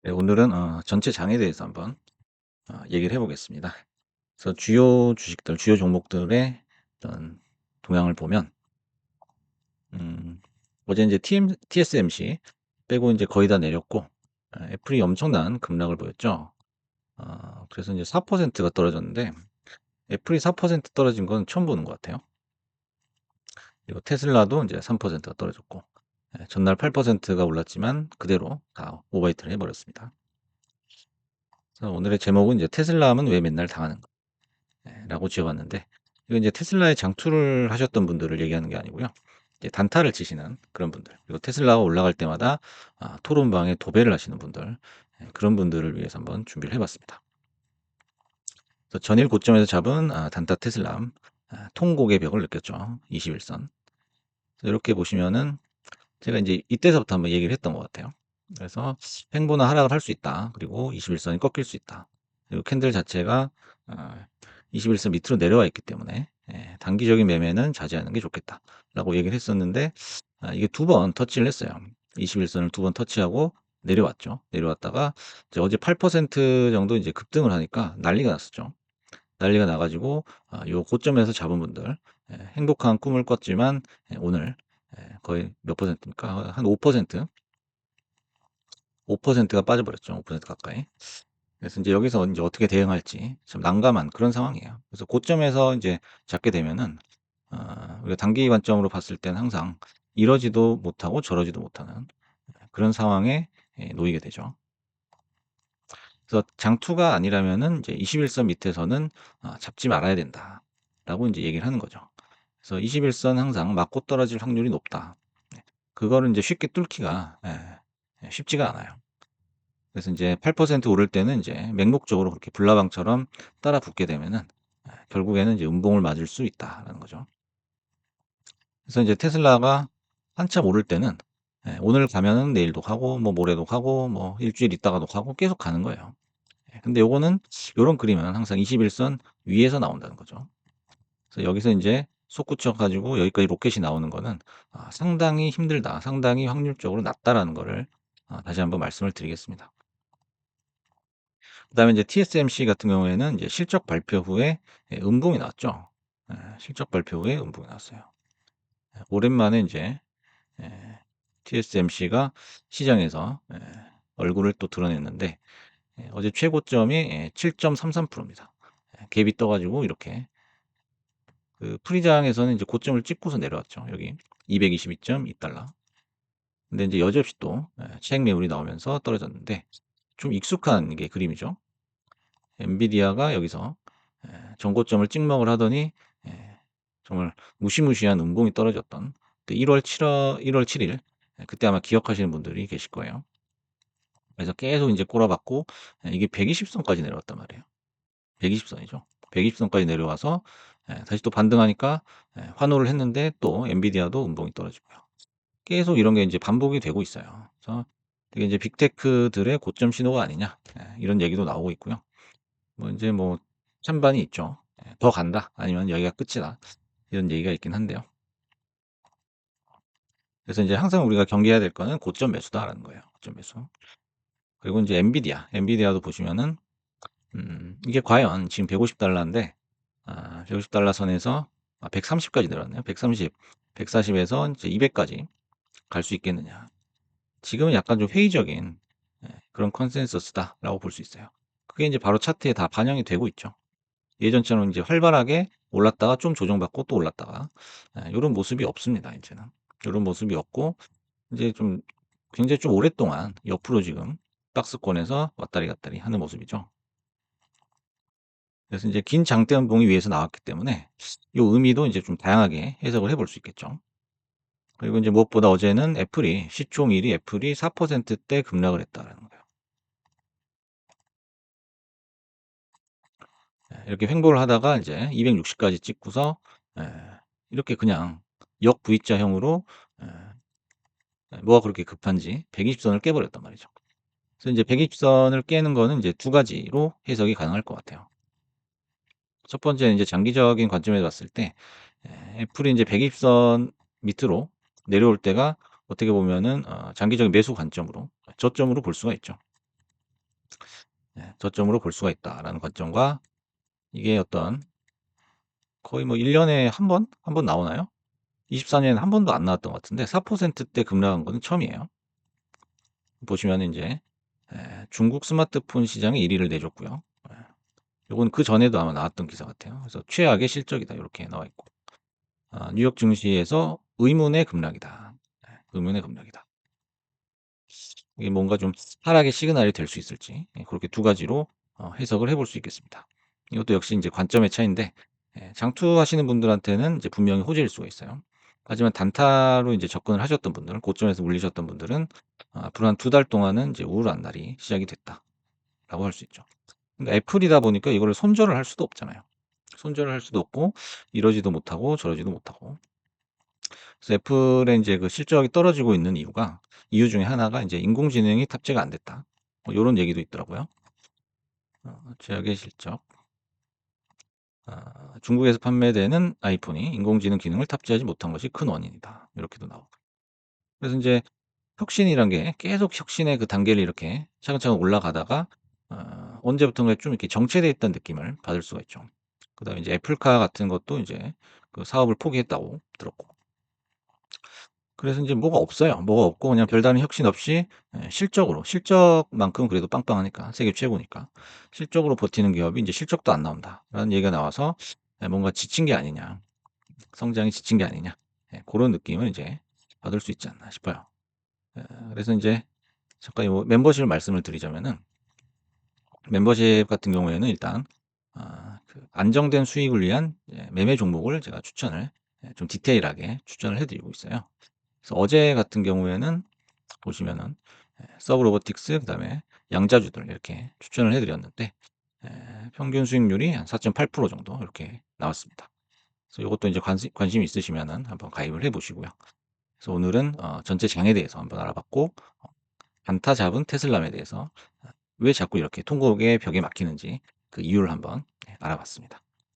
네, 오늘은 전체 장에 대해서 한번 얘기를 해 보겠습니다. 그래서 주요 주식들, 주요 종목들의 어떤 동향을 보면 음 어제 이제 TSMC 빼고 이제 거의 다 내렸고, 애플이 엄청난 급락을 보였죠. 그래서 이제 4%가 떨어졌는데, 애플이 4% 떨어진 건 처음 보는 것 같아요. 그리고 테슬라도 이제 3%가 떨어졌고, 전날 8%가 올랐지만 그대로 다 오버히트를 해 버렸습니다. 그래서 오늘의 제목은 이제 "테슬라는 왜 맨날 당하는가?" 라고 지어 봤는데, 이건 이제 테슬라에 장투를 하셨던 분들을 얘기하는 게 아니고요. 이제 단타를 치시는 그런 분들, 그리고 테슬라가 올라갈 때마다 토론방에 도배를 하시는 분들, 그런 분들을 위해서 한번 준비를 해 봤습니다. 그래서 전일 고점에서 잡은 단타 테슬라, 통곡의 벽을 느꼈죠. 21선. 이렇게 보시면은 제가 이제 이때서부터 한번 얘기를 했던 것 같아요. 그래서 횡보나 하락을 할 수 있다. 그리고 21선이 꺾일 수 있다. 그리고 캔들 자체가 어 21선 밑으로 내려와 있기 때문에 단기적인 매매는 자제하는 게 좋겠다라고 얘기를 했었는데, 이게 두 번 터치를 했어요. 21선을 두 번 터치하고 내려왔죠. 내려왔다가 이제 어제 8% 정도 이제 급등을 하니까 난리가 났었죠. 난리가 나 가지고 요 고점에서 잡은 분들, 행복한 꿈을 꿨지만 오늘 거의 몇 퍼센트입니까? 한 5%, 5%가 빠져버렸죠. 5% 가까이. 그래서 인제 여기서 인제 어떻게 대응할지 참 난감한 그런 상황이에요. 그래서 고점에서 인제 잡게 되면은 우리가 단기 관점으로 봤을 때는 항상 이러지도 못하고 저러지도 못하는 그런 상황에 놓이게 되죠. 그래서 장투가 아니라면은 이제 21선 밑에서는 잡지 말아야 된다라고 인제 얘기를 하는 거죠. 그래서 21선 항상 맞고 떨어질 확률이 높다. 네. 그거를 인제 쉽게 뚫기가 쉽지가 않아요. 그래서 인제 8% 오를 때는 이제 맹목적으로 그렇게 불나방처럼 따라 붙게 되면은 결국에는 이제 음봉을 맞을 수 있다라는 거죠. 그래서 이제 테슬라가 한참 오를 때는 오늘 가면은 내일도 가고 뭐 모레도 가고 뭐 일 주일 있다가도 가고 계속 가는 거예요. 근데 요거는, 요런 그림은 항상 21선 위에서 나온다는 거죠. 그래서 여기서 인제 솟구쳐 가지고 여기까지 로켓이 나오는 거는 상당히 힘들다, 상당히 확률적으로 낮다라는 거를 다시 한번 말씀을 드리겠습니다. 그다음에 이제 TSMC 같은 경우에는 이제 실적 발표 후에 음봉이 나왔죠. 실적 발표 후에 음봉이 나왔어요. 오랜만에 인제 예 TSMC가 시장에서 얼굴을 또 드러냈는데, 어제 최고점이 7.33% 입니다. 갭이 떠 가지고 이렇게 그 프리장에서는 이제 고점을 찍고서 내려왔죠. 여기 222.2달러. 근데 인제 여지없이 또 차익 매물이 나오면서 떨어졌는데, 좀 익숙한 이게 그림이죠. 엔비디아가 여기서 전고점을 찍먹을 하더니 예 정말 무시무시한 음봉이 떨어졌던 그 1월 7일, 그때 아마 기억하시는 분들이 계실 거예요. 그래서 계속 인제 꼬라박고 이게 120 선까지 내려왔단 말이에요. 120 선이죠. 120 선까지 내려와서 다시 또 반등하니까 환호를 했는데 또 엔비디아도 음봉이 떨어지고요. 계속 이런 게 인제 반복이 되고 있어요. 그래서 이게 인제 빅테크들의 고점 신호가 아니냐, 이런 얘기도 나오고 있고요. 뭐 인제 뭐 찬반이 있죠. '더 간다.' 아니면 '여기가 끝이다.' 이런 얘기가 있긴 한데요. 그래서 인제 항상 우리가 경계해야 될 거는 '고점 매수다.'라는 거예요. 고점 매수. 그리고 인제 엔비디아도 보시면은 이게 과연 지금 150달러 인데 150달러 선에서 130 까지 내려왔네요. 130, 140 에서 이제 200 까지 갈 수 있겠느냐. 지금은 약간 좀 회의적인 그런 컨센서스다라고 볼 수 있어요. 그게 인제 바로 차트에 다 반영이 되고 있죠. 예전처럼 이제 활발하게 올랐다가 좀 조정받고 또 올랐다가 요런 모습이 없습니다 인제는. 요런 모습이 없고 인제 좀 굉장히 좀 오랫동안 옆으로 지금 박스권에서 왔다리 갔다리 하는 모습이죠. 그래서 인제 긴 장대음봉이 위에서 나왔기 때문에 요 의미도 인제 좀 다양하게 해석을 해볼 수 있겠죠. 그리고 인제 무엇보다 어제는 시총일이 애플이 4%대 급락을 했다라는 거예요. 이렇게 횡보를 하다가 이제 260 까지 찍고서 예 이렇게 그냥 역V자형으로 예 뭐가 그렇게 급한지 120 선을 깨버렸단 말이죠. 그래서 인제 120 선을 깨는 거는 이제 두 가지로 해석이 가능할 것 같아요. 첫 번째는 이제 장기적인 관점에서 봤을 때 애플이 인제 120선 밑으로 내려올 때가 어떻게 보면은 장기적인 매수 관점으로 저점으로 볼 수가 있죠. 저점으로 볼 수가 있다라는 관점과 이게 어떤 거의 뭐 1 년에 한 번 나오나요? 24 년에는 한 번도 안 나왔던 것 같은데 4%대 급락한 거는 처음이에요. 보시면은 인제 중국 스마트폰 시장이 1 위를 내줬고요. 예. 요건 그전에도 아마 나왔던 기사 같아요. 그래서 "최악의 실적이다." 요렇게 나와 있고. "뉴욕 증시에서 의문의 급락이다." 의문의 급락이다. 이게 뭔가 좀 하락의 시그널이 될 수 있을지 그렇게 두 가지로 해석을 해볼 수 있겠습니다. 이것도 역시 인제 관점의 차이인데 장투하시는 분들한테는 이제 분명히 호재일 수가 있어요. 하지만 단타로 인제 접근을 하셨던 분들, 고점에서 물리셨던 분들은 앞으로 한 2달 동안은 이제 우울한 날이 시작이 됐다라고 할 수 있죠. 근데 애플이다 보니까 이거를 손절을 할 수도 없잖아요. 손절을 할 수도 없고 이러지도 못하고 저러지도 못하고. 그래서 애플의 인제 그 실적이 떨어지고 있는 이유 중에 하나가 인제 "인공지능이 탑재가 안 됐다." 뭐 요런 얘기도 있더라고요. 최악의 실적. "중국에서 판매되는 아이폰이 인공지능 기능을 탑재하지 못한 것이 큰 원인이다." 이렇게도 나오고. 그래서 인제 혁신이란 게 계속 혁신의 그 단계를 이렇게 차근차근 올라가다가 언제부턴가 좀 이렇게 정체돼 있다는 느낌을 받을 수가 있죠. 그다음에 이제 애플카 같은 것도 이제 그 사업을 포기했다고 들었고. 그래서 인제 뭐가 없어요. 뭐가 없고 그냥 별다른 혁신 없이 실적만큼 그래도 빵빵하니까 세계 최고니까. 실적으로 버티는 기업이 인제 "실적도 안 나온다."라는 얘기가 나와서 뭔가 지친 게 아니냐. 성장이 지친 게 아니냐. 고런 느낌을 이제 받을 수 있지 않나 싶어요. 그래서 인제 잠깐 요 멤버십을 말씀을 드리자면은 멤버십 같은 경우에는 일단 그 안정된 수익을 위한 매매 종목을 제가 추천을 좀 디테일하게 추천을 해 드리고 있어요. 그래서 어제 같은 경우에는 보시면은 서브로보틱스 그다음에 양자주들 이렇게 추천을 해 드렸는데 평균 수익률이 한 4.8% 정도 이렇게 나왔습니다. 그래서 요것도 인제 관심 있으시면은 한번 가입을 해 보시고요. 그래서 오늘은 전체 장에 대해서 한번 알아봤고 단타 잡은 테슬라에 대해서 왜 자꾸 이렇게 통곡의 벽에 막히는지 그 이유를 한번 알아봤습니다.